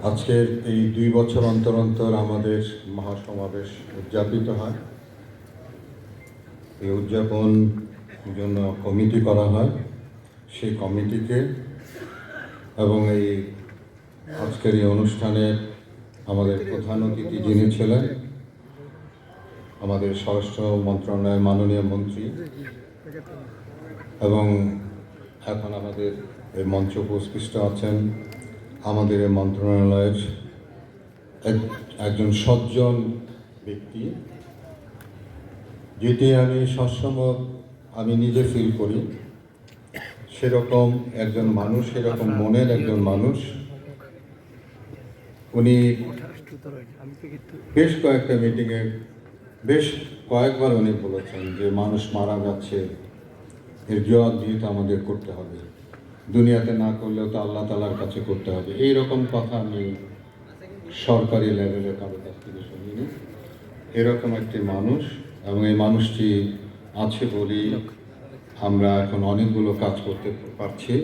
আজকের এই 2 বছর অন্তর অন্তর আমাদের মহাসমাবেশ উদযাপিত হয়। এই উদযাপন জন্য কমিটি করা হয়, সেই কমিটিকে এবং এই আজকের এই অনুষ্ঠানে আমাদের প্রধান অতিথি যিনি ছিলেন আমাদের স্বরাষ্ট্র মন্ত্রণালয়ের মাননীয় মন্ত্রী, এবং এখন আমাদের এই মঞ্চে উপস্থিত আছেন আমাদের এই মন্ত্রণালয়ের একজন সজ্জন ব্যক্তি, যেটি আমি সবসময় আমি নিজে ফিল করি সেরকম একজন মানুষ, সেরকম মনের একজন মানুষ। উনি বেশ কয়েকটা মিটিংয়ে বেশ কয়েকবার উনি বলেছেন যে মানুষ মারা যাচ্ছে, এর জবাব যেহেতু আমাদের করতে হবে, দুনিয়াতে না করলেও তো আল্লাহ তাআলার কাছে করতে হবে। এইরকম কথা আমি সরকারি লেভেলে কারো কাছ থেকে শুনিনি। এরকম একটি মানুষ, এবং এই মানুষটি আছে বলেই আমরা এখন অনেকগুলো কাজ করতে পারছি।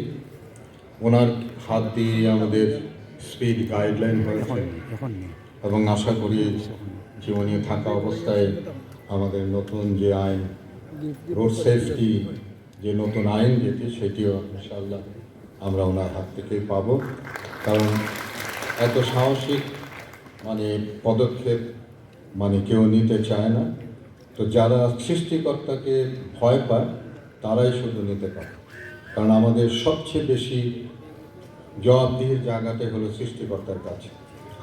ওনার হাত দিয়ে আমাদের স্পিড গাইডলাইন হয়েছে, এবং আশা করি যে উনি থাকা অবস্থায় আমাদের নতুন যে আইন রোড সেফটি, যে নতুন আইন যেটি, সেটিও ইনশাআল্লাহ আমরা ওনার হাত থেকেই পাবো। কারণ এত সাহসিক পদক্ষেপ কেউ নিতে চায় না। তো যারা সৃষ্টিকর্তাকে ভয় পায় তারাই শুধু নিতে পারে, কারণ আমাদের সবচেয়ে বেশি জবাবদিহির জায়গাটা হলো সৃষ্টিকর্তার কাছে।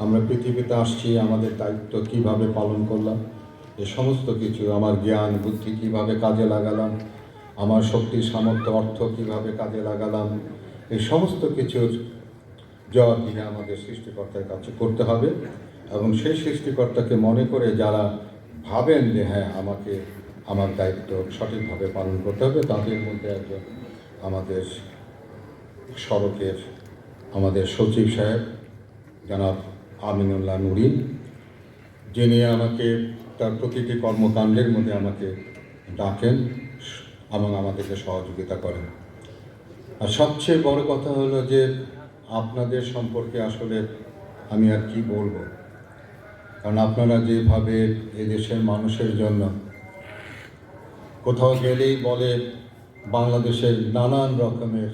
আমরা পৃথিবীতে আসছি, আমাদের দায়িত্ব কিভাবে পালন করলাম, এ সমস্ত কিছু, আমার জ্ঞান বুদ্ধি কিভাবে কাজে লাগালাম, আমার শক্তি সামর্থ্য অর্থ কিভাবে কাজে লাগালাম, এই সমস্ত কিছুর জবাবদিহি আমাদের সৃষ্টিকর্তার কাছে করতে হবে। এবং সেই সৃষ্টিকর্তাকে মনে করে যারা ভাবেন যে হ্যাঁ আমাকে আমার দায়িত্ব সঠিকভাবে পালন করতে হবে, তাদের মধ্যে একজন আমাদের সড়কের আমাদের সচিব সাহেব জনাব আমিনুল্লাহ নুরি, যিনি আমাকে তার প্রতিটি কর্মকাণ্ডের মধ্যে আমাকে ডাকেন এবং আমাদেরকে সহযোগিতা করেন। আর সবচেয়ে বড় কথা হলো যে আপনাদের সম্পর্কে আসলে আমি আর কি বলবো, কারণ আপনারা যেভাবে এদেশের মানুষের জন্য কোথাও গেলেই বলে বাংলাদেশের নানান রকমের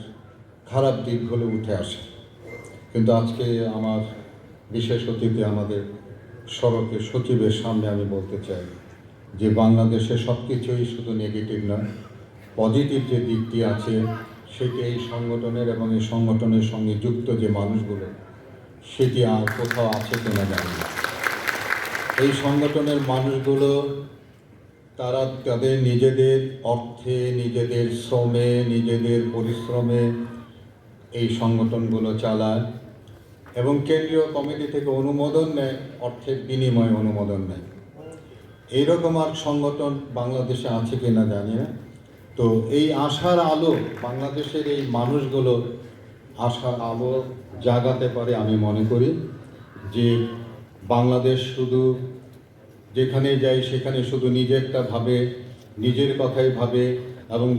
খারাপ দিকগুলো উঠে আসে, কিন্তু আজকে আমার বিশেষ অতিথি আমাদের সড়কের সচিবের সামনে আমি বলতে চাই যে বাংলাদেশে সব কিছুই শুধু নেগেটিভ নয়, পজিটিভ যে দিকটি আছে সেটি এই সংগঠনের এবং এই সংগঠনের সঙ্গে যুক্ত যে মানুষগুলো, সেটি আর কোথাও আছে কিনা জানি না। এই সংগঠনের মানুষগুলো তারা তাদের নিজেদের অর্থে, নিজেদের শ্রমে, নিজেদের পরিশ্রমে এই সংগঠনগুলো চালায়, এবং কেন্দ্রীয় কমিটি থেকে অনুমোদন নেয়, অর্থের বিনিময়ে অনুমোদন নেয়। এইরকম আর সংগঠন বাংলাদেশে আছে কিনা জানি না। তো এই আশার আলো, বাংলাদেশের এই মানুষগুলো আশার আলো জাগাতে পারে। আমি মনে করি যে বাংলাদেশ শুধু যেখানে যায় সেখানে শুধু নিজেরটা ভাবে, নিজের কথাই ভাবে এবং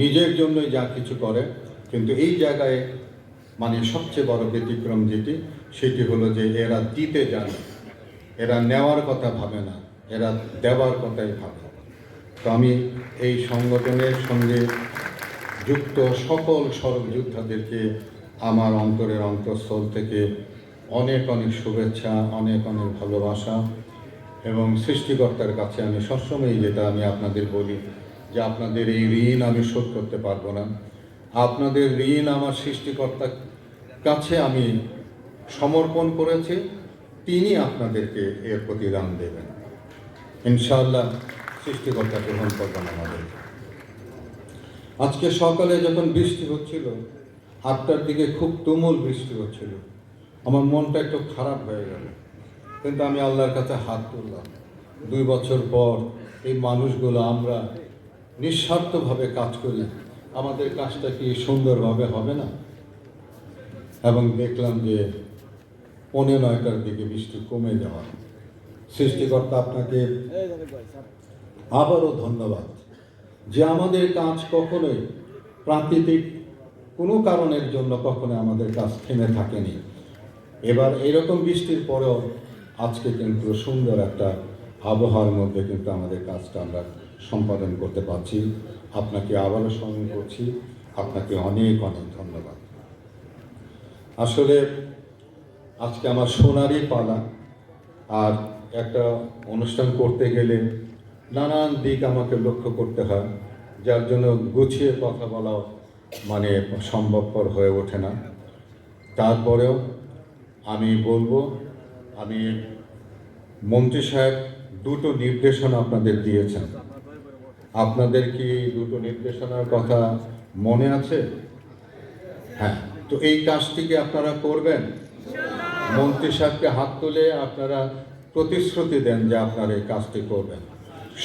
নিজের জন্যই যা কিছু করে, কিন্তু এই জায়গায় সবচেয়ে বড় ব্যতিক্রম যেটি, সেটি হলো যে এরা দিতে জানে, এরা নেওয়ার কথা ভাবে না, এরা দেওয়ার কথাই ভাবে। তো আমি এই সংগঠনের সঙ্গে যুক্ত সকল সড়ক যোদ্ধাদেরকে আমার অন্তরের অন্তঃস্থল থেকে অনেক অনেক শুভেচ্ছা, অনেক অনেক ভালোবাসা, এবং সৃষ্টিকর্তার কাছে আমি সবসময় যেটা আমি আপনাদের বলি যে আপনাদের এই ঋণ আমি শোধ করতে পারবো না, আপনাদের ঋণ আমার সৃষ্টিকর্তার কাছে আমি সমর্পণ করেছি, তিনি আপনাদেরকে এর প্রতিদান দেবেন ইনশাআল্লাহ। সৃষ্টিকর্তা গ্রহণ করবেন আমাদের। আজকে সকালে যখন বৃষ্টি হচ্ছিল, 8টার দিকে খুব তুমুল বৃষ্টি হচ্ছিল, আমার মনটা একটু খারাপ হয়ে গেল, কিন্তু আমি আল্লাহর কাছে হাত তুললাম। 2 বছর পর এই মানুষগুলো আমরা নিঃস্বার্থভাবে কাজ করি, আমাদের কাজটা কি সুন্দরভাবে হবে না? এবং দেখলাম যে 9:45টার দিকে বৃষ্টি কমে যাওয়া। সৃষ্টিকর্তা আপনাকে আবারও ধন্যবাদ যে আমাদের কাজ কখনোই প্রাকৃতিক কোনো কারণের জন্য কখনো আমাদের কাজ থেমে থাকেনি। এবার এরকম বৃষ্টির পরেও আজকে কিন্তু সুন্দর একটা আবহাওয়ার মধ্যে কিন্তু আমাদের কাজটা আমরা সম্পাদন করতে পারছি। আপনাকে আবারও স্মরণ করছি, আপনাকে অনেক অনেক ধন্যবাদ। আসলে আজকে আমার সোনারই পালা, আর একটা অনুষ্ঠান করতে গেলে নানান দিক আমাকে লক্ষ্য করতে হয়, যার জন্য গুছিয়ে কথা বলাও মানে সম্ভবপর হয়ে ওঠে না। তারপরেও আমি বলবো, আমি মন্ত্রী সাহেব দুটো নির্দেশনা আপনাদের দিয়েছেন। আপনাদের কি দুটো নির্দেশনার কথা মনে আছে? হ্যাঁ, তো এই কাজটিকে আপনারা করবেন। মন্ত্রী সাহেবকে হাত তুলে আপনারা প্রতিশ্রুতি দেন যে আপনারা এই কাজটি করবেন।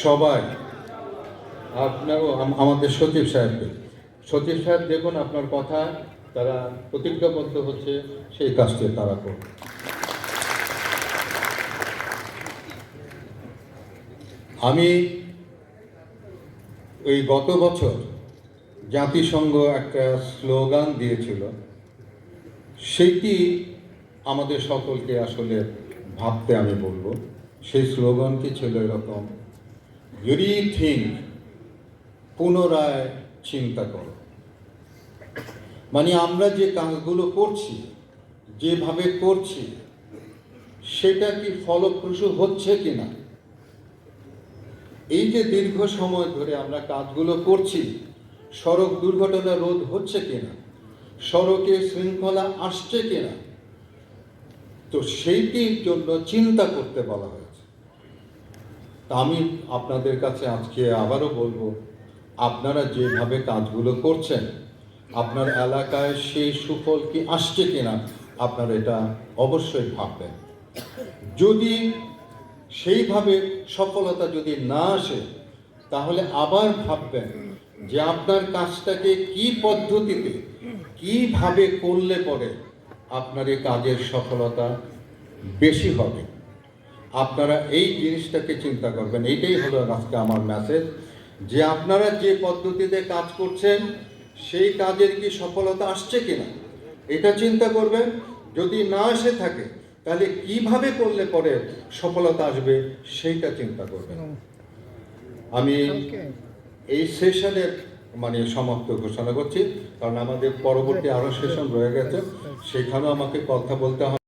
সবাই, আপনারও আমাদের সচিব সাহেব দেখুন আপনার কথা তারা প্রতিজ্ঞাবদ্ধ হচ্ছে, সেই কাজটি তারা করবে। আমি ওই গত বছর জাতিসংঘ একটা স্লোগান দিয়েছিল, সেইটি আমাদের সকলকে আসলে ভাবতে আমি বলবো। সেই স্লোগানটি ছিল এরকম, রিথিঙ্ক, পুনরায় চিন্তা করো। মানে আমরা যে কাজগুলো করছি, যেভাবে করছি, সেটা কি ফলপ্রসূ হচ্ছে কিনা। এই যে দীর্ঘ সময় ধরে আমরা কাজগুলো করছি, সড়ক দুর্ঘটনা রোধ হচ্ছে কিনা, সড়কে শৃঙ্খলা আসছে কিনা, তো সেইটির জন্য চিন্তা করতে বলা হয়েছে। তা আমি আপনাদের কাছে আজকে আবারও বলবো, আপনারা যেভাবে কাজগুলো করছেন, আপনার এলাকায় সেই সুফল কি আসছে কিনা আপনারা এটা অবশ্যই ভাববেন। যদি সেইভাবে সফলতা যদি না আসে, তাহলে আবার ভাববেন যে আপনার কাজটাকে কি পদ্ধতিতে, কিভাবে করলে পরে আপনার এই কাজের সফলতা বেশি হবে। আপনারা এই জিনিসটাকে চিন্তা করবেন। এইটাই হলো আজকে আমার মেসেজ, যে আপনারা যে পদ্ধতিতে কাজ করছেন সেই কাজের কি সফলতা আসছে কিনা এটা চিন্তা করবেন। যদি না এসে থাকে তাহলে কিভাবে করলে পরে সফলতা আসবে সেইটা চিন্তা করবেন। আমি এই সেশনের সমাপ্ত ঘোষণা করছি, কারণ আমাদের পরবর্তী আরো সেশন রয়ে গেছে, সেখানেও আমাকে কথা বলতে হবে।